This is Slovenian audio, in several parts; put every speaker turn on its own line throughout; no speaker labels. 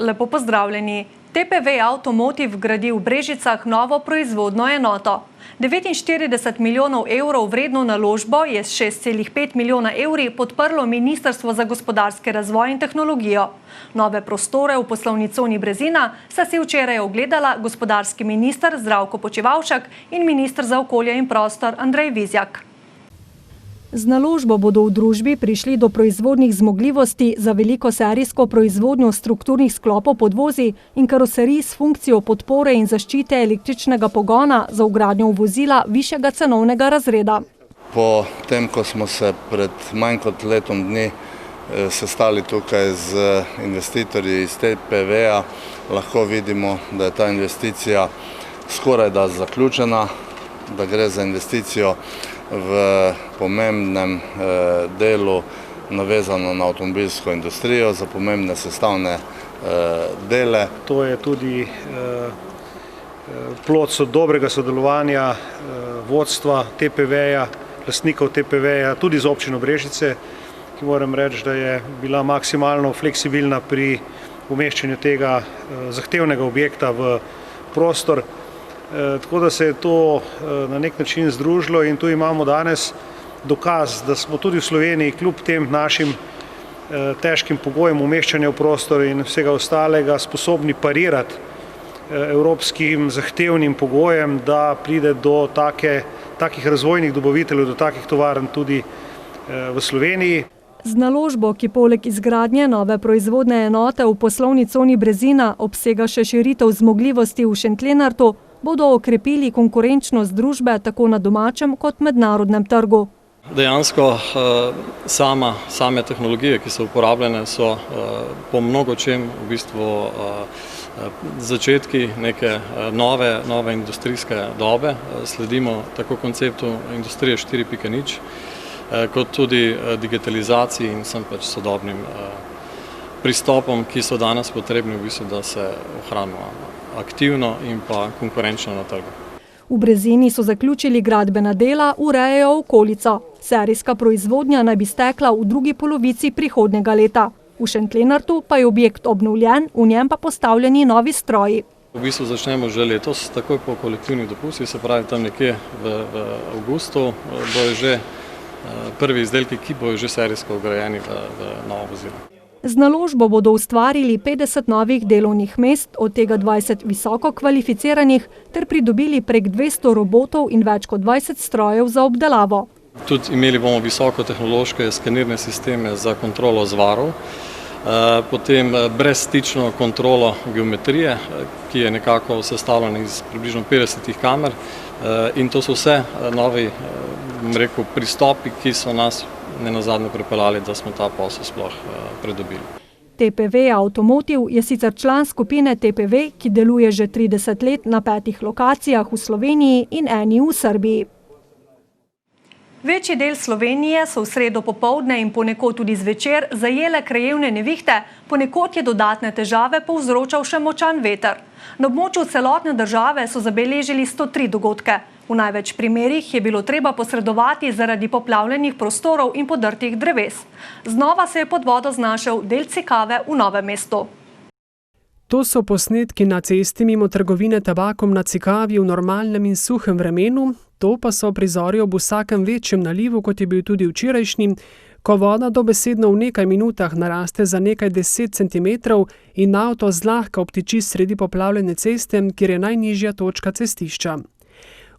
lepo pozdravljeni. TPV Automotive gradi v Brežicah novo proizvodno enoto. 49 milijonov evrov vredno naložbo je s 6,5 milijona evri podprlo Ministrstvo za gospodarski razvoj in tehnologijo. Nove prostore v poslovni coni Brezina sta si včeraj ogledala gospodarski minister Zdravko Počivalšek in minister za okolje in prostor Andrej Vizjak. Z naložbo bodo v družbi prišli do proizvodnih zmogljivosti za veliko serijsko proizvodnjo strukturnih sklopov podvozij in karoserij s funkcijo podpore in zaščite električnega pogona za vgradnjo v vozila višjega cenovnega razreda.
Po tem, ko smo se pred manj kot letom dni sestali tukaj z investitorji iz TPV-ja, lahko vidimo, da je ta investicija skoraj da zaključena, da gre za investicijo v pomembnem delu navezano na avtomobilsko industrijo, za pomembne sestavne dele.
To je tudi plod dobrega sodelovanja vodstva TPV-ja, lastnikov TPV-ja, tudi z občino Brežice, ki moram reči, da je bila maksimalno fleksibilna pri umeščanju tega zahtevnega objekta v prostor. Tako da se je to na nek način združilo in tu imamo danes dokaz, da smo tudi v Sloveniji kljub tem našim težkim pogojem umeščanja v prostor in vsega ostalega sposobni parirati evropskim zahtevnim pogojem, da pride do takih razvojnih dobaviteljev, do takih tovarn tudi v Sloveniji.
Z naložbo, ki poleg izgradnje nove proizvodne enote v poslovni coni Brezina obsega še širitev zmogljivosti v Šentlenartu, bodo okrepili konkurenčnost družbe tako na domačem kot mednarodnem trgu.
Dejansko same tehnologije, ki so uporabljene, so po mnogočem v bistvu začetki neke nove industrijske dobe. Sledimo tako konceptu industrije 4.0, kot tudi digitalizaciji in vsem sodobnim pristopom, ki so danes potrebni v bistvu, da se ohranimo aktivno in pa konkurenčno na trgu.
V Brezini so zaključili gradbena dela, urejajo okolico. Serijska proizvodnja naj bi stekla v drugi polovici prihodnjega leta. V Šentlenartu pa je objekt obnovljen, v njem pa postavljeni novi stroji.
V bistvu začnemo že letos, takoj po kolektivnih dopustih, se pravi tam nekje v avgustu, bojo že prvi izdelki, ki bojo že serijsko vgrajeni v novo vozilo.
Z naložbo bodo ustvarili 50 novih delovnih mest, od tega 20 visoko kvalificiranih, ter pridobili prek 200 robotov in več kot 20 strojev za obdelavo.
Tudi imeli bomo visokotehnološke skenirne sisteme za kontrolo zvarov, potem brezstično kontrolo geometrije, ki je nekako sestavljena iz približno 50 kamer, in to so vse novi pristopi, ki so nas nenazadnje pripeljali, da smo ta posel sploh pridobili.
TPV Automotive je sicer član skupine TPV, ki deluje že 30 let na 5 lokacijah v Sloveniji in eni v Srbiji. Večji del Slovenije so v sredo popoldne in ponekod tudi zvečer zajele krajevne nevihte, ponekod je dodatne težave povzročal še močan veter. Na območju celotne države so zabeležili 103 dogodke. V največ primerih je bilo treba posredovati zaradi poplavljenih prostorov in podrtih dreves. Znova se je pod vodo znašel del Cikave v Novem mestu.
To so posnetki na cesti mimo trgovine tabakom na Cikavi v normalnem in suhem vremenu, to pa so prizori ob vsakem večjem nalivu, kot je bil tudi včerajšnji, ko voda dobesedno v nekaj minutah naraste za nekaj 10 centimetrov in avto zlahka obtiči sredi poplavljene ceste, kjer je najnižja točka cestišča.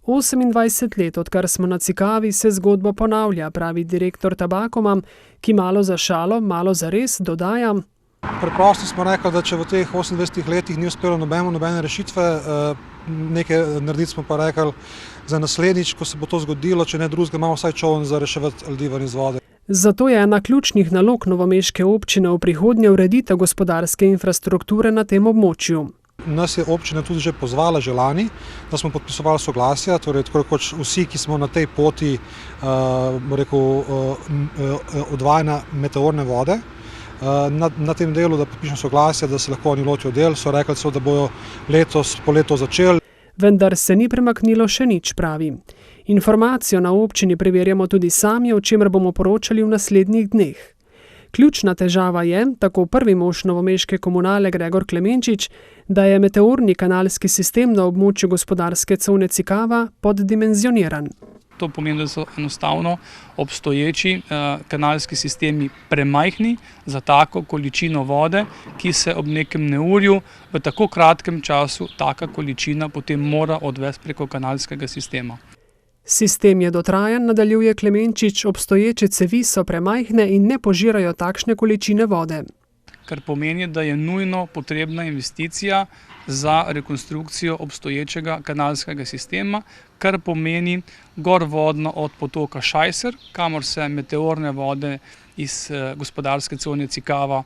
28 let, odkar smo na Cikavi, se zgodba ponavlja, pravi direktor Tabakoma, ki malo za šalo, malo za res dodaja.
Preprosto smo rekli, da če v teh 28 letih ni uspelo nobene rešitve, nekaj narediti smo pa rekli za naslednjič, ko se bo to zgodilo, če ne drugega, imamo vsaj čoln za reševati ljudi ven iz vode.
Zato je ena ključnih nalog novomeške občine v prihodnje ureditev gospodarske infrastrukture na tem območju.
Nas je občina tudi že pozvala že lani, da smo podpisovali soglasja, torej tako rekoč vsi, ki smo na tej poti odvajanja meteorne vode, na tem delu, da podpišem soglasja, da se lahko oni lotijo del, so rekli, da bojo letos po leto začeli.
Vendar se ni premaknilo še nič, pravi. Informacijo na občini preverjamo tudi sami, o čemer bomo poročali v naslednjih dneh. Ključna težava je, tako prvi mož novomeške komunale Gregor Klemenčič, da je meteorni kanalski sistem na območju gospodarske cone Cikava poddimenzioniran.
To pomeni, da so enostavno obstoječi kanalski sistemi premajhni za tako količino vode, ki se ob nekem neurju v tako kratkem času taka količina potem mora odvesti preko kanalskega sistema.
Sistem je dotrajan, nadaljuje Klemenčič, obstoječe cevi so premajhne in ne požirajo takšne količine vode.
Kar pomeni, da je nujno potrebna investicija za rekonstrukcijo obstoječega kanalskega sistema, kar pomeni gorvodno od potoka Šajser, kamor se meteorne vode iz gospodarske cone Cikava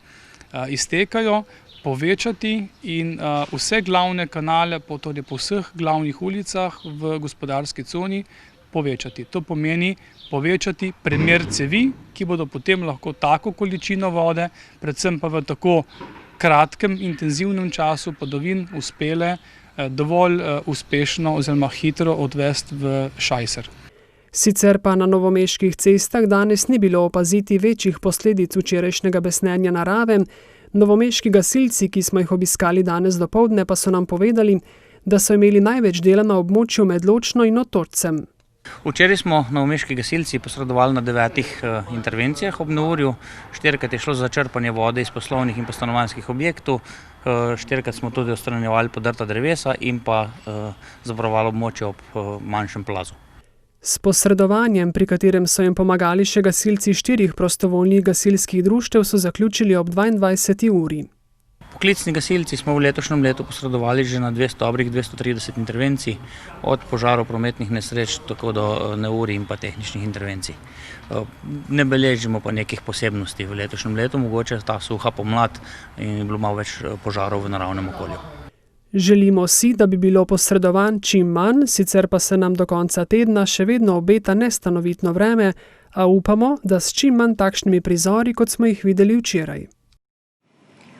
iztekajo, povečati in vse glavne kanale po vseh glavnih ulicah v gospodarski coni povečati. To pomeni povečati premer cevi, ki bodo potem lahko tako količino vode, predvsem pa v tako kratkem, intenzivnem času padavin uspele dovolj uspešno oziroma hitro odvesti v Šajser.
Sicer pa na novomeških cestah danes ni bilo opaziti večjih posledic včerajšnjega besnenja narave. Novomeški gasilci, ki smo jih obiskali danes dopoldne, pa so nam povedali, da so imeli največ dela na območju med Ločno in Otočcem.
Včeraj smo novomeški gasilci posredovali na 9 intervencijah ob neurju. 4krat je šlo za črpanje vode iz poslovnih in stanovanjskih objektov, 4krat smo tudi odstranjevali podrta drevesa in pa zavarovali območje ob manjšem plazu.
S posredovanjem, pri katerem so jim pomagali še gasilci 4 prostovoljnih gasilskih društev, so zaključili ob 22. uri.
Poklicni gasilci smo v letošnjem letu posredovali že na 230 intervencij, od požarov, prometnih nesreč, tako do neurij in pa tehničnih intervencij. Ne beležimo pa nekih posebnosti v letošnjem letu, mogoče ta suha pomlad in je bilo malo več požarov v naravnem okolju.
Želimo si, da bi bilo posredovanj čim manj, sicer pa se nam do konca tedna še vedno obeta nestanovitno vreme, a upamo, da s čim manj takšnimi prizori, kot smo jih videli včeraj.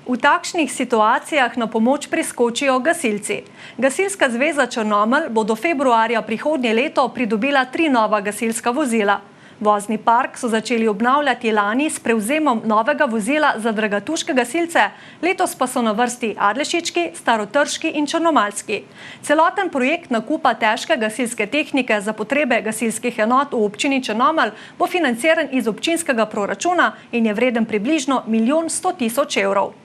V takšnih situacijah na pomoč priskočijo gasilci. Gasilska zveza Črnomelj bo do februarja prihodnje leto pridobila 3 nova gasilska vozila. Vozni park so začeli obnavljati lani s prevzemom novega vozila za dragatuške gasilce, letos pa so na vrsti Adlešički, Starotrški in Črnomaljski. Celoten projekt nakupa težke gasilske tehnike za potrebe gasilskih enot v občini Črnomelj bo financiran iz občinskega proračuna in je vreden približno 1 100 000 evrov.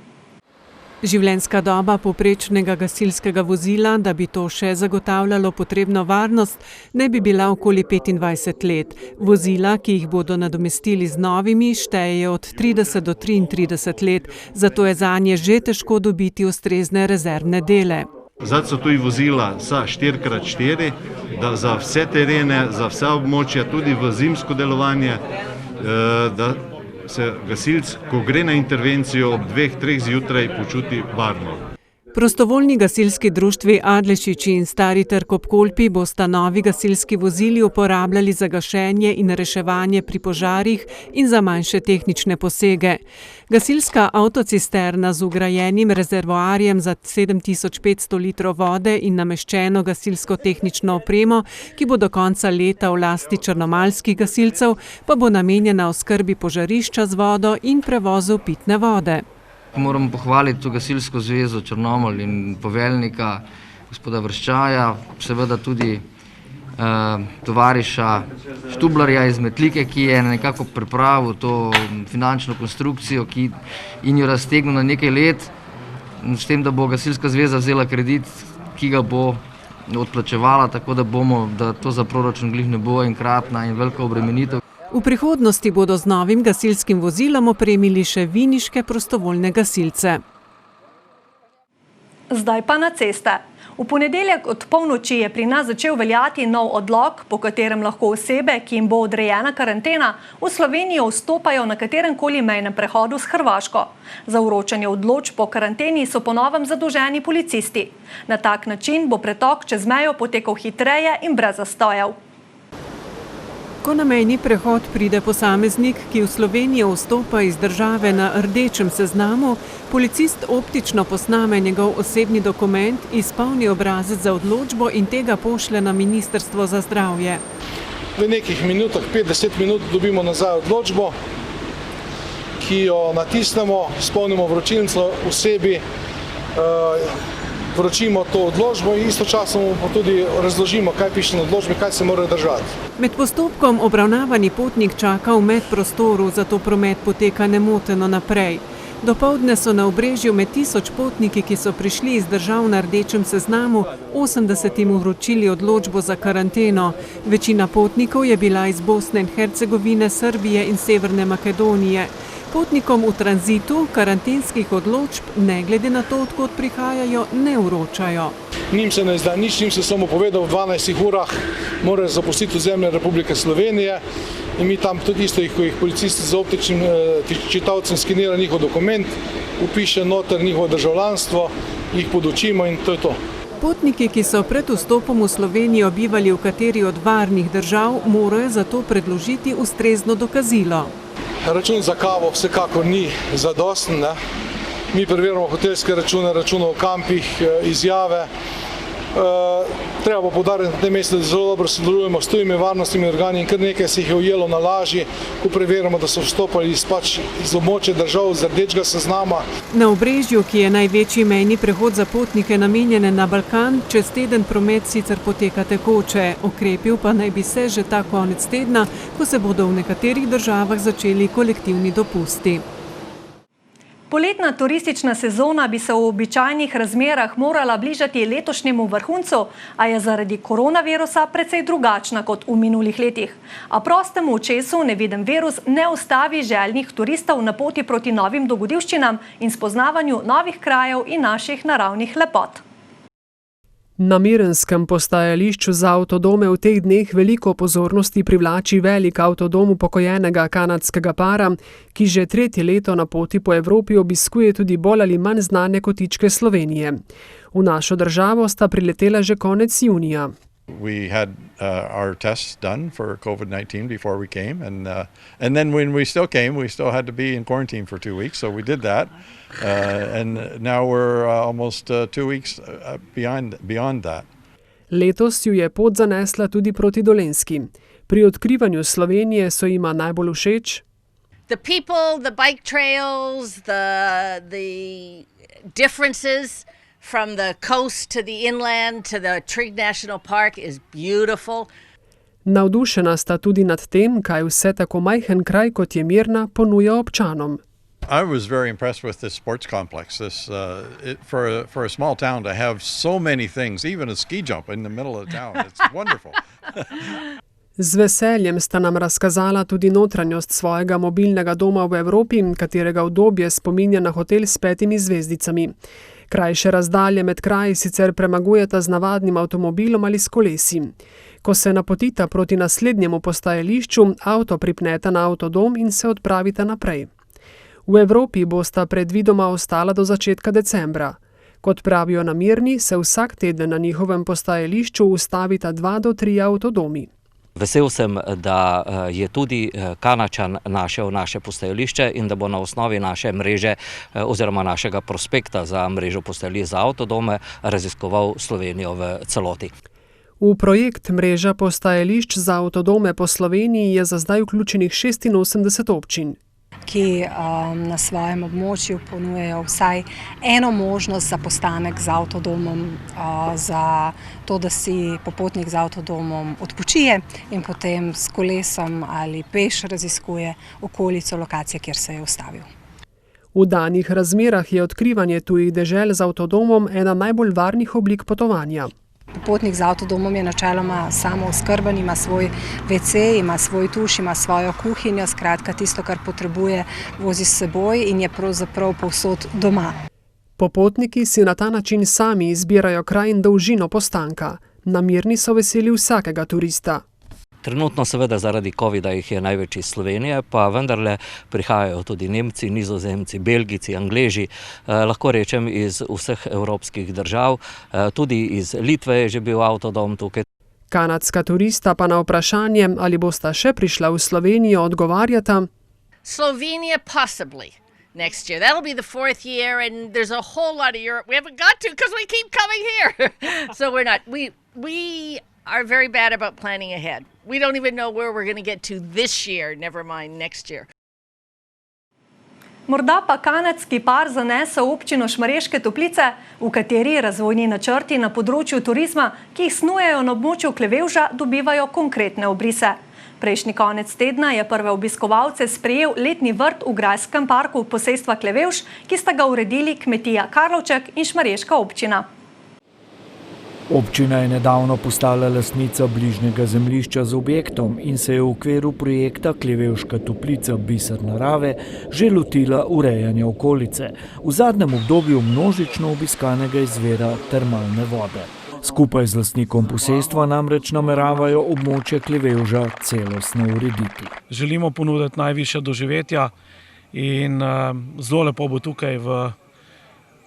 Življenjska doba povprečnega gasilskega vozila, da bi to še zagotavljalo potrebno varnost, ne bi bila okoli 25 let. Vozila, ki jih bodo nadomestili z novimi, štejejo od 30 do 33 let, zato je zanje že težko dobiti ustrezne rezervne dele.
Zdaj so tudi vozila za 4x4, da za vse terene, za vse območja, tudi v zimsko delovanje, da se gasilc, ko gre na intervencijo ob 2-3 zjutraj, počuti varno.
Prostovoljni gasilski društvi Adlešič in Stari Trg ob Kolpi bosta novi gasilski vozili uporabljali za gašenje in reševanje pri požarih in za manjše tehnične posege. Gasilska avtocisterna z vgrajenim rezervoarjem za 7500 litrov vode in nameščeno gasilsko tehnično opremo, ki bo do konca leta v lasti črnomaljskih gasilcev, pa bo namenjena oskrbi požarišča z vodo in prevozu pitne vode.
Moram pohvaliti to gasilsko zvezo Črnomelj in poveljnika gospoda Vrščaja, seveda tudi tovariša Štublarja iz Metlike, ki je nekako pripravil to finančno konstrukcijo in jo raztegnil na nekaj let, s tem, da bo gasilska zveza vzela kredit, ki ga bo odplačevala, tako da to za proračun glih ne bo enkratna in velika obremenitev.
V prihodnosti bodo z novim gasilskim vozilom opremili še viniške prostovoljne gasilce.
Zdaj pa na ceste. V ponedeljek od polnoči je pri nas začel veljati nov odlok, po katerem lahko osebe, ki jim bo odrejena karantena, v Slovenijo vstopajo na kateremkoli mejnem prehodu s Hrvaško. Za vročanje odločb po karanteni so po novem zadolženi policisti. Na tak način bo pretok čez mejo potekal hitreje in brez zastojev.
Ko na mejni prehod pride posameznik, ki v Slovenijo vstopa iz države na rdečem seznamu, policist optično posname njegov osebni dokument, izpolni obrazec za odločbo in tega pošlje na Ministrstvo za zdravje.
V nekih minutah, 5-10 minut, dobimo nazaj odločbo, ki jo natisnemo, spolnimo vročilnico osebi, vročimo to odločbo in istočasno pa tudi razložimo, kaj piše na odločbi, kaj se mora držati.
Med postopkom obravnavani potnik čaka v medprostoru, zato promet poteka nemoteno naprej. Dopoldne so na Obrežju med 1000 potniki, ki so prišli iz držav na rdečem seznamu, 80 vročili odločbo za karanteno. Večina potnikov je bila iz Bosne in Hercegovine, Srbije in Severne Makedonije. Potnikom v tranzitu karantenskih odločb, ne glede na to, odkot prihajajo, ne vročajo.
Njim se ne izda nič, njim se samo povedal, v 12 urah morajo zapustiti ozemlje Republike Slovenije in mi tam tudi isto, ko jih policisti z optičnim čitalcem skenira njihov dokument, upiše noter njihovo državljanstvo, jih podučimo in to je to.
Potniki, ki so pred vstopom v Slovenijo bivali v kateri od varnih držav, morajo zato predložiti ustrezno dokazilo.
Račun za kavo vsekakor ni zadosten. Mi preverjamo hotelske račune, račune v kampih, izjave. Treba pa poudariti na tem mestu, da zelo dobro sodelujemo s tujimi varnostnimi organi in kar nekaj se jih je ujelo na laži, ko preverjamo, da so vstopali iz območja držav z rdečega seznama.
Na Obrežju, ki je največji mejni prehod za potnike namenjene na Balkan, čez teden promet sicer poteka tekoče. Okrepil pa naj bi se že ta konec tedna, ko se bodo v nekaterih državah začeli kolektivni dopusti.
Poletna turistična sezona bi se v običajnih razmerah morala bližati letošnjemu vrhuncu, a je zaradi koronavirusa precej drugačna kot v minulih letih. A prostemu očesu neviden virus ne ustavi željnih turistov na poti proti novim dogodivščinam in spoznavanju novih krajev in naših naravnih lepot.
Na Mirnskem postajališču za avtodome v teh dneh veliko pozornosti privlači velik avtodom upokojenega kanadskega para, ki že 3. leto na poti po Evropi obiskuje tudi bolj ali manj znane kotičke Slovenije. V našo državo sta priletela že konec junija.
We had our tests done for COVID-19 before we came, and then when we still came, we still had to be in quarantine for 2 weeks, so we did that. And now we're almost 2 weeks beyond that.
Letos ju je pot zanesla tudi proti Dolenjski. Pri odkrivanju Slovenije so jima najbolj všeč
the people, the bike trails, the differences from the coast to the inland to the Trigg National Park is beautiful.
Navdušena sta tudi nad tem, kaj vse tako majhen kraj, kot je Mirna, ponuja občanom.
I was very impressed with this sports complex. For a small town to have so many things, even a ski jump in the middle of the town. It's wonderful.
Z veseljem sta nam razkazala tudi notranjost svojega mobilnega doma v Evropi, katerega udobje spominja na hotel s 5 zvezdicami. Krajše razdalje med kraji sicer premagujeta z navadnim avtomobilom ali s kolesi. Ko se napotita proti naslednjemu postajališču, avto pripneta na avtodom in se odpravita naprej. V Evropi bosta predvidoma ostala do začetka decembra. Kot pravijo na Mirni, se vsak teden na njihovem postajališču ustavita 2 do 3 avtodomi.
Vesel sem, da je tudi Kanačan našel naše postajališče in da bo na osnovi naše mreže oziroma našega prospekta za mrežo postajališč za avtodome raziskoval Slovenijo v celoti.
V projekt mreža postajališč za avtodome po Sloveniji je za zdaj vključenih 86 občin.
Ki na svojem območju ponujajo vsaj eno možnost za postanek z avtodomom, za to, da si popotnik z avtodomom odpočije in potem s kolesom ali peš raziskuje okolico lokacije, kjer se je ustavil.
V danih razmerah je odkrivanje tujih dežel z avtodomom ena najbolj varnih oblik potovanja.
Popotnik z avtodomom je načeloma samooskrben, ima svoj WC, ima svoj tuš, ima svojo kuhinjo, skratka tisto, kar potrebuje, vozi s seboj in je pravzaprav povsod doma.
Popotniki si na ta način sami izbirajo kraj in dolžino postanka. Na Mirni so veseli vsakega turista.
Trenutno seveda zaradi covida jih je največ iz Slovenije, pa vendarle prihajajo tudi Nemci, Nizozemci, Belgijci, Angleži, lahko rečem iz vseh evropskih držav, tudi iz Litve je že bil avtodom tukaj.
Kanadska turista pa na vprašanje, ali bosta še prišla v Slovenijo, odgovarjata:
Slovenia possibly next year. That'll be the 4th year and there's a whole lot of Europe we haven't got to because we keep coming here. So we're not, we are very bad about planning ahead. We don't even know where we're going to get to this year, never mind next year.
Morda pa kanadski par zanese v občino Šmarješke Toplice, v kateri razvojni načrti na področju turizma, ki jih snujejo na območju Klevevža, dobivajo konkretne obrise. Prejšnji konec tedna je prve obiskovalce sprejel letni vrt v grajskem parku posestva Klevevž, ki sta ga uredili kmetija Karlovček in Šmarješka občina.
Občina je nedavno postala lastnica bližnjega zemljišča z objektom in se je v okviru projekta Klevevška Toplica Biser narave že lotila urejanja okolice, v zadnjem obdobju množično obiskanega izvira termalne vode. Skupaj z lastnikom posestva namreč nameravajo območje Klevevža celostno urediti.
Želimo ponuditi najvišja doživetja in zelo lepo bo tukaj v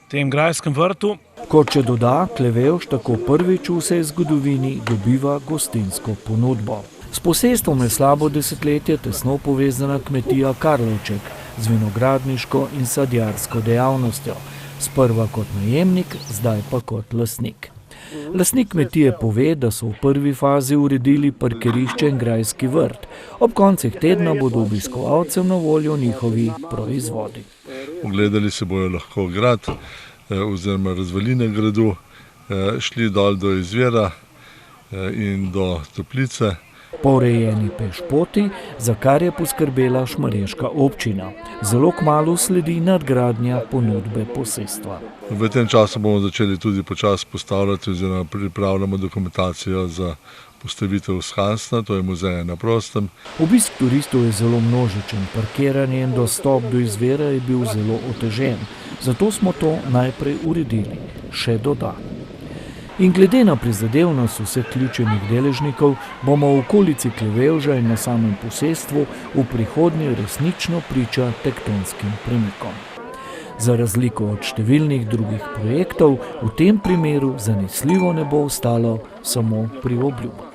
tem grajskem vrtu.
Kot če doda, Klevevž tako prvič v vsej zgodovini dobiva gostinsko ponudbo. S posestvom je slabo desetletje tesno povezana kmetija Karlovček z vinogradniško in sadjarsko dejavnostjo. Sprva kot najemnik, zdaj pa kot lastnik. Lastnik kmetije pove, da so v prvi fazi uredili parkirišče in grajski vrt. Ob koncih tedna bodo obiskovalcem na voljo njihovi proizvodi.
Ogledali se bojo lahko grad oziroma razvaline gradu, šli dol do izvira in do Toplice.
Po urejeni pešpoti, za kar je poskrbela Šmarješka občina. Zelo kmalu sledi nadgradnja ponudbe posestva.
V tem času bomo začeli tudi počasi postavljati oziroma pripravljamo dokumentacijo za postavitev Skansna, to je muzej na prostem.
Obisk turistov je zelo množičen, parkiranje in dostop do izvira je bil zelo otežen. Zato smo to najprej uredili, še doda. In glede na prizadevnost vseh ključenih deležnikov bomo v okolici Klevevža in na samem posestvu v prihodnje resnično priča tektonskim premikom. Za razliko od številnih drugih projektov, v tem primeru zanesljivo ne bo ostalo samo pri obljubah.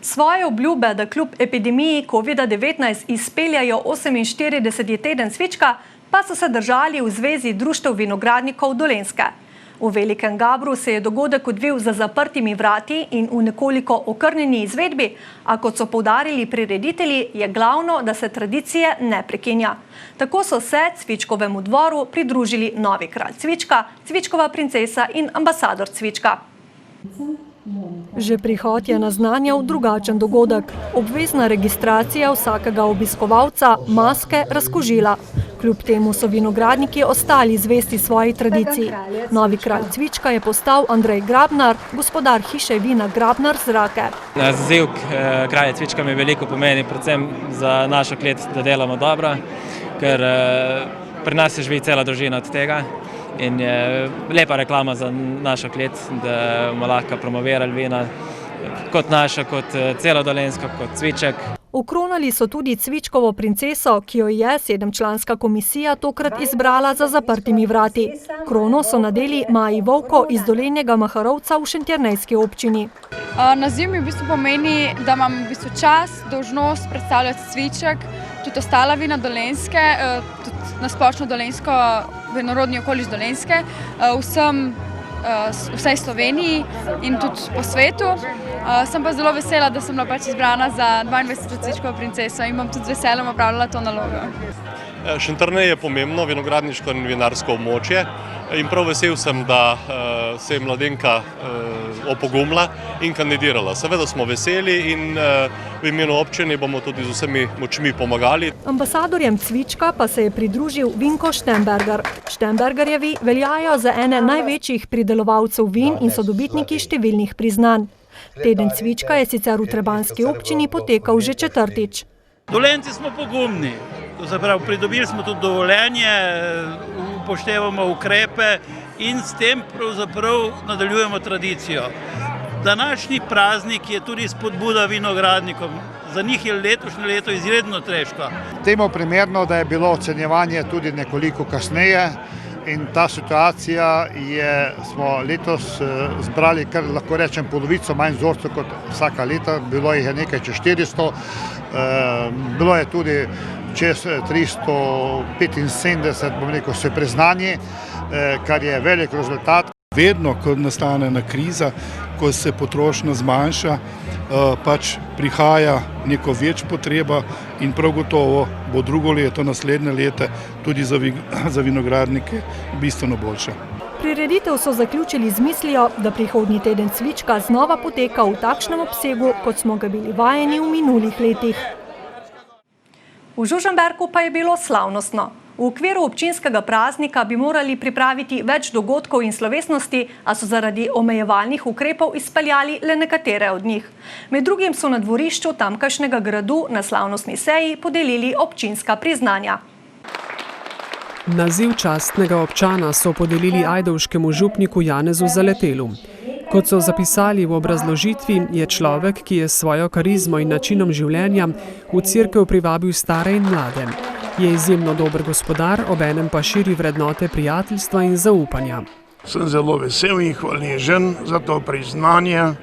Svoje obljube, da kljub epidemiji COVID-19 izpeljajo 48. teden cvička, pa so se držali v Zvezi društev vinogradnikov Dolenjske. V Velikem Gabru se je dogodek odvil za zaprtimi vrati in v nekoliko okrnjeni izvedbi, a kot so poudarili prireditelji, je glavno, da se tradicije ne prekinja. Tako so se cvičkovemu dvoru pridružili novi kralj cvička, cvičkova princesa in ambasador cvička. Že prihod je naznanjal drugačen dogodek. Obvezna registracija vsakega obiskovalca, maske, razkožila. Kljub temu so vinogradniki ostali zvesti svoji tradiciji. Novi kralj cvička je postal Andrej Grabnar, gospodar hiše vina Grabnar z Rake.
Naziv kralja cvička mi veliko pomeni, predvsem za našo klet, da delamo dobro, ker pri nas se živi cela družina od tega. In je lepa reklama za našo klet, da bomo lahko promovirali vina kot naša, kot celo Dolenjsko, kot cviček.
Okronali so tudi cvičkovo princeso, ki jo je 7-članska komisija tokrat izbrala za zaprtimi vrati. Krono so nadeli Maji Vovko iz Dolenjega Maharovca v Šentjernejski občini.
Naziv mi v bistvu pomeni, da imam v bistvu čast, dolžnost predstavljati cviček, tudi ostala vina Dolenjske, tudi nasplošno Dolenjsko, vinorodni okoliš Dolenjske, vsej Sloveniji in tudi po svetu. Sem pa zelo vesela, da sem bila pač izbrana za 22. cvičkovo princeso in bom tudi z veseljem opravljala to nalogo.
Šentjernej je pomembno vinogradniško in vinarsko območje in prav vesel sem, da se je mladenka opogumila in kandidirala. Seveda smo veseli in v imenu občine bomo tudi z vsemi močmi pomagali.
Ambasadorjem cvička pa se je pridružil Vinko Štembergar. Štembergarjevi veljajo za ene največjih pridelovalcev vin in so dobitniki številnih priznanj. Teden cvička je sicer v Trebanjski občini potekal že 4.
Dolenjci smo pogumni, pridobili smo tudi dovoljenje, upoštevamo ukrepe in s tem pravzaprav nadaljujemo tradicijo. Današnji praznik je tudi spodbuda vinogradnikom. Za njih je letošnje leto izredno težko.
Temu primerno, da je bilo ocenjevanje tudi nekoliko kasneje in ta situacija smo letos zbrali, kar lahko rečem, polovico manj vzorcev kot vsaka leta. Bilo jih je nekaj čez 400, bilo je tudi čez 375, bom rekel, s priznanji, kar je velik rezultat.
Vedno, ko nastane ena kriza, ko se potrošnja zmanjša, pač prihaja neko več potreba in prav gotovo bo drugo leto, naslednje leta tudi za vinogradnike bistveno boljše.
Prireditev so zaključili z mislijo, da prihodnji teden cvička znova poteka v takšnem obsegu, kot smo ga bili vajeni v minulih letih. V Žužemberku pa je bilo slavnostno. V okviru občinskega praznika bi morali pripraviti več dogodkov in slovesnosti, a so zaradi omejevalnih ukrepov izpeljali le nekatere od njih. Med drugim so na dvorišču tamkajšnjega gradu na slavnostni seji podelili občinska priznanja.
Naziv častnega občana so podelili ajdovškemu župniku Janezu Zaletelu. Kot so zapisali v obrazložitvi, je človek, ki je s svojo karizmo in načinom življenja v cerkev privabil stare in mlade. Je izjemno dober gospodar, obenem pa širi vrednote prijateljstva in zaupanja.
Sem zelo vesel in hvaležen za to priznanje,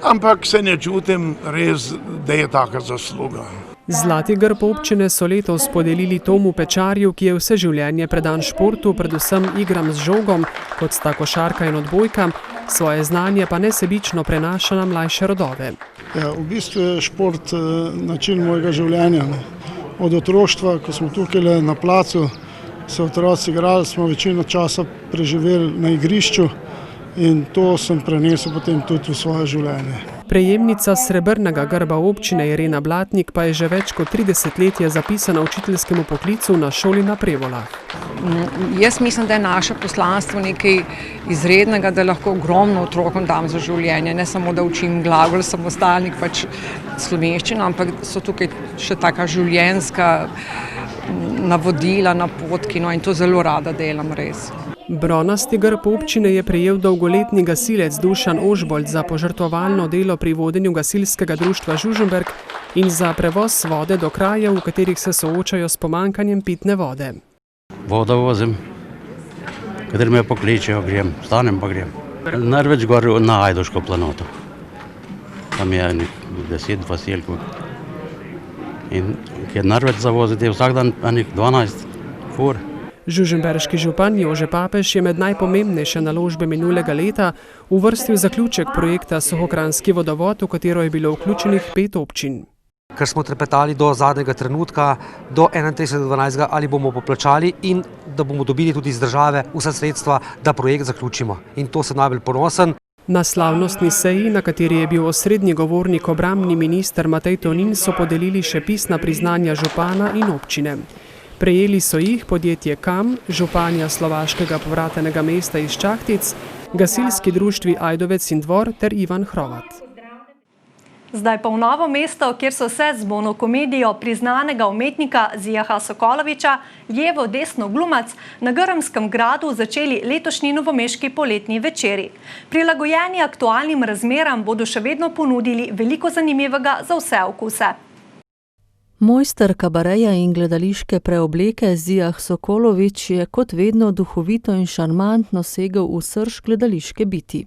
ampak se ne čutim res, da je taka zasluga.
Zlati grb občine so letos podelili Tomu Pečarju, ki je vse življenje predan športu, predvsem igram z žogom, kot sta košarka in odbojka, svoje znanje pa nesebično prenaša na mlajše rodove.
Ja, v bistvu je šport način mojega življenja. Od otroštva, ko smo tukaj na placu, se otroci igrali, smo večino časa preživeli na igrišču in to sem prenesel potem tudi v svoje življenje.
Prejemnica srebrnega grba občine Irena Blatnik pa je že več kot 30 let zapisana učiteljskemu poklicu na šoli na Prevolah.
Jaz mislim, da je naše poslanstvo nekaj izrednega, da lahko ogromno otrokom dam za življenje. Ne samo, da učim glagol, samostalnik, pač slovenščino, ampak so tukaj še taka življenjska navodila, napotki, no in to zelo rada delam res.
Bronasti grb občine je prejel dolgoletni gasilec Dušan Ožbolt za požrtvovalno delo pri vodenju gasilskega društva Žužemberk in za prevoz vode do krajev, v katerih se soočajo s pomanjkanjem pitne vode.
Vodo vozim, kater me pokličejo, grem, stanem pa grem. Največ gor na Ajdoško planoto. Tam je 10 vaseljkov. In kjer največ zavoziti vsak dan 12 fur.
Žužemberški župan Jože Papež je med najpomembnejše naložbe minulega leta uvrstil zaključek projekta Sohokranjski vodovod, v katero je bilo vključenih 5 občin.
Ker smo trepetali do zadnjega trenutka, do 31.12. ali bomo poplačali in da bomo dobili tudi iz države vsa sredstva, da projekt zaključimo. In to sem najbolj ponosen.
Na slavnostni seji, na kateri je bil osrednji govornik obrambni minister Matej Tonin, so podelili še pisna priznanja župana in občine. Prejeli so jih podjetje KAM, županja slovaškega povratenega mesta iz Čahtic, gasilski društvi Ajdovec in Dvor ter Ivan Hrovat. Zdaj pa v Novo mesto, kjer so se z monokomedijo priznanega umetnika Zijaha Sokoloviča Ljevo desno glumac na Grmskem gradu začeli letošnji novomeški poletni večeri. Prilagojeni aktualnim razmeram bodo še vedno ponudili veliko zanimivega za vse okuse.
Mojster kabareja in gledališke preobleke Zijah Sokolovič je kot vedno duhovito in šarmantno segel v srž gledališke biti.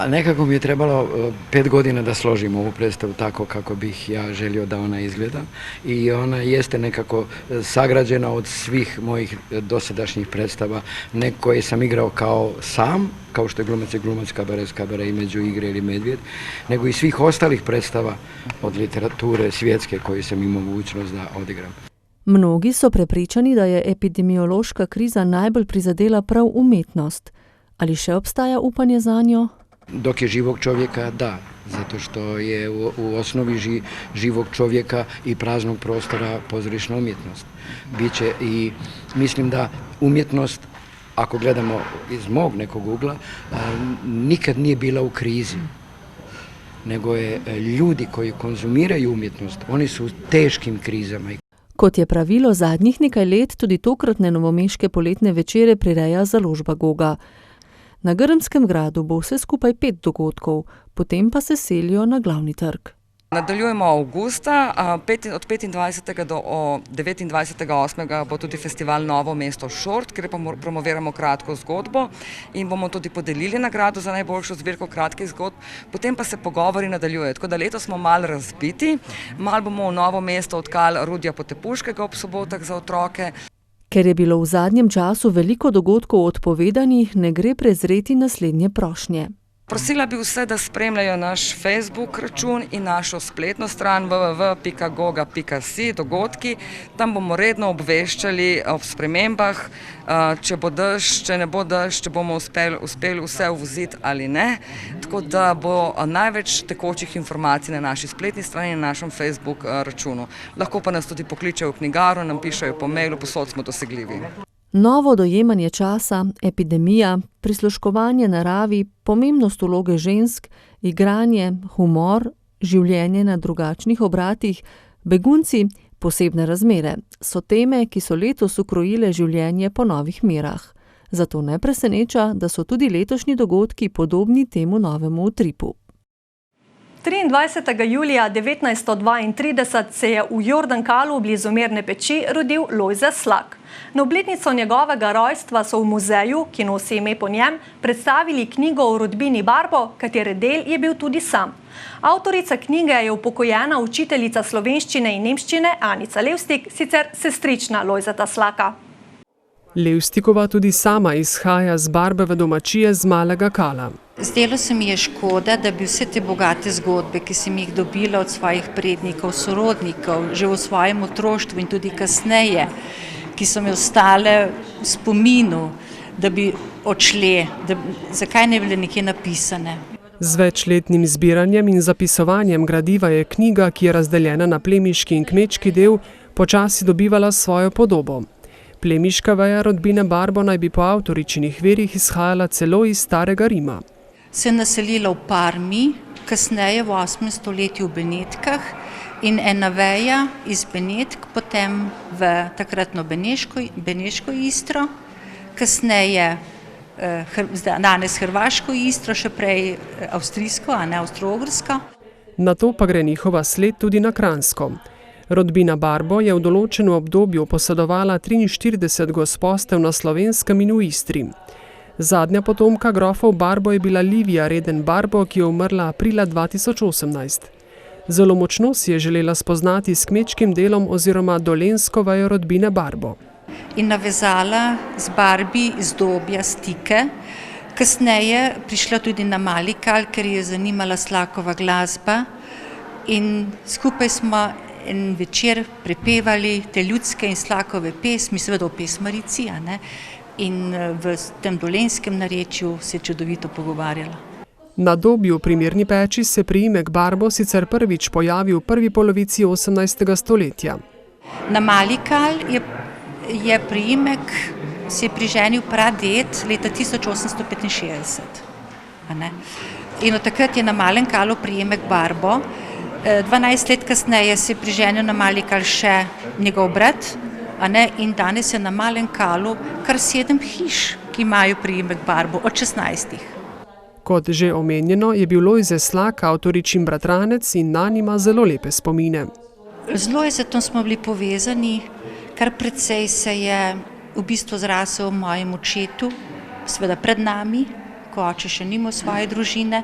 Nekako mi je trebalo 5 godina da složim ovu predstavu tako kako bih ja želio da ona izgleda i ona jeste nekako sagrađena od svih mojih dosadašnjih predstava, ne koje sam igrao kao sam, kao što je Glumac i glumac, Kabaret kabare i Među igre ili Medvjed, nego i svih ostalih predstava od literature svjetske koje sam imao mogućnost da odigram.
Mnogi so prepričani, da je epidemiološka kriza najbolj prizadela prav umetnost. Ali še obstaja upanje zanjo?
Dok je živog čovjeka, da, zato što je u osnovi živog čovjeka i praznog prostora pozorišna umjetnost. Biće i mislim da umjetnost, ako gledamo iz mog nekog ugla, nikad nije bila u krizi. Nego je ljudi koji konzumiraju umjetnost, oni su u teškim krizama.
Kot je pravilo zadnjih nekaj let, tudi tokratne novomeške poletne večere prireja založba Goga. Na Grmskem gradu bo vse skupaj 5 dogodkov, potem pa se selijo na glavni trg.
Nadaljujemo avgusta, od 25. do 29.8. bo tudi festival Novo mesto Šort, kjer promoviramo kratko zgodbo in bomo tudi podelili nagrado za najboljšo zbirko kratkih zgodb, potem pa se pogovori nadaljujejo. Tako da letos smo malo razbiti, malo bomo v Novo mesto odkali Rudija Potepuškega ob sobotah za otroke.
Ker je bilo v zadnjem času veliko dogodkov odpovedanih, ne gre prezreti naslednje prošnje.
Prosila bi vse, da spremljajo naš Facebook račun in našo spletno stran www.goga.si dogodki. Tam bomo redno obveščali ob spremembah, če bo dež, če ne bo dež, če bomo uspeli vse uvoziti ali ne. Tako da bo največ tekočih informacij na naši spletni strani in na našem Facebook računu. Lahko pa nas tudi pokličejo v knjigarno, nam pišejo po mailu, povsod smo dosegljivi.
Novo dojemanje časa, epidemija, prisluškovanje naravi, pomembnost vloge žensk, igranje, humor, življenje na drugačnih obratih, begunci, posebne razmere so teme, ki so letos ukrojile življenje po novih merah. Zato ne preseneča, da so tudi letošnji dogodki podobni temu novemu utripu.
23. julija 1932 se je v Jordankalu blizu Mirne Peči rodil Lojze Slak. Na obletnico njegovega rojstva so v muzeju, ki nosi ime po njem, predstavili knjigo o rodbini Barbo, katere del je bil tudi sam. Avtorica knjige je upokojena učiteljica slovenščine in nemščine Anica Levstik, sicer sestrična Lojzeta Slaka.
Levstikova tudi sama izhaja z Barbove domačije z Malega Kala.
Zdelo se mi je škoda, da bi vse te bogate zgodbe, ki sem jih dobila od svojih prednikov, sorodnikov, že v svojem otroštvu in tudi kasneje, ki so mi ostale v spominu, da bi odšle, zakaj ne bi bile nekje napisane.
Z večletnim zbiranjem in zapisovanjem gradiva je knjiga, ki je razdeljena na plemiški in kmečki del, počasi dobivala svojo podobo. Plemiška veja rodbine Barbo naj bi po avtoričinih verjih izhajala celo iz starega Rima.
Se je naselila v Parmi, kasneje v 8. stoletju v Benetkah in ena veja iz Benetk potem v takratno Beneško Istro, kasneje danes Hrvaško Istro, še prej Avstrijsko, a ne Avstro-Ogrsko.
Nato pa gre njihova sled tudi na Kranjsko. Rodbina Barbo je v določenem obdobju posedovala 43 gospostev na Slovenskem in v Istri. Zadnja potomka grofov Barbo je bila Livija Reden Barbo, ki je umrla aprila 2018. Zelo močno si je želela spoznati s kmečkim delom oziroma dolenjsko vejo rodbine Barbo.
In navezala z Barbi iz Dobja stike, kasneje prišla tudi na Mali Kal, ker je zanimala Slakova glasba in skupaj smo en večer prepevali te ljudske in Slakove pesmi, seveda v pesmarici, a ne? In v tem dolenjskem narečju se je čudovito pogovarjala.
Na Dobju pri Mirni Peči se priimek Barbo sicer prvič pojavi v prvi polovici 18. stoletja.
Na Mali Kal je priimek se je priženil praded leta 1865. A ne? In od takrat je na Malem Kalu priimek Barbo. 12 let kasneje se je priženil na Mali Kal še njegov brat, a ne, in danes je na Malem Kalu kar 7 hiš, ki imajo priimek Barbo, od 16.
Kot že omenjeno, je bil Lojze Slak avtoričin bratranec in nanj ima zelo lepe spomine.
Z Lojzetom smo bili povezani, kar precej se je v bistvu zrasel v mojem očetu, seveda pred nami, ko oče še nima svoje družine,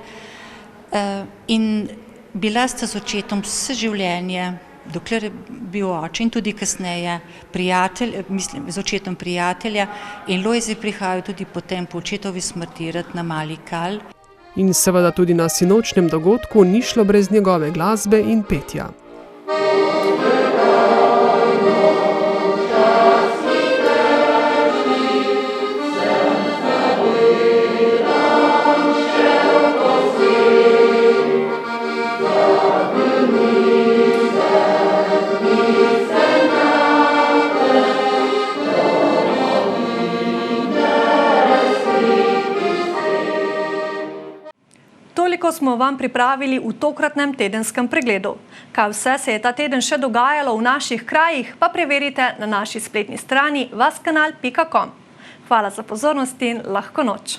in bila sta z očetom vse življenje, dokler je bil oče in tudi kasneje prijatelj, mislim, z očetom prijatelja, in Lojze prihajajo tudi potem po očetovi smrti na Mali Kal.
In seveda tudi na sinočnem dogodku ni šlo brez njegove glasbe in petja.
Toliko smo vam pripravili v tokratnem tedenskem pregledu. Kaj vse se je ta teden še dogajalo v naših krajih, pa preverite na naši spletni strani vaskanal.com. Hvala za pozornost in lahko noč.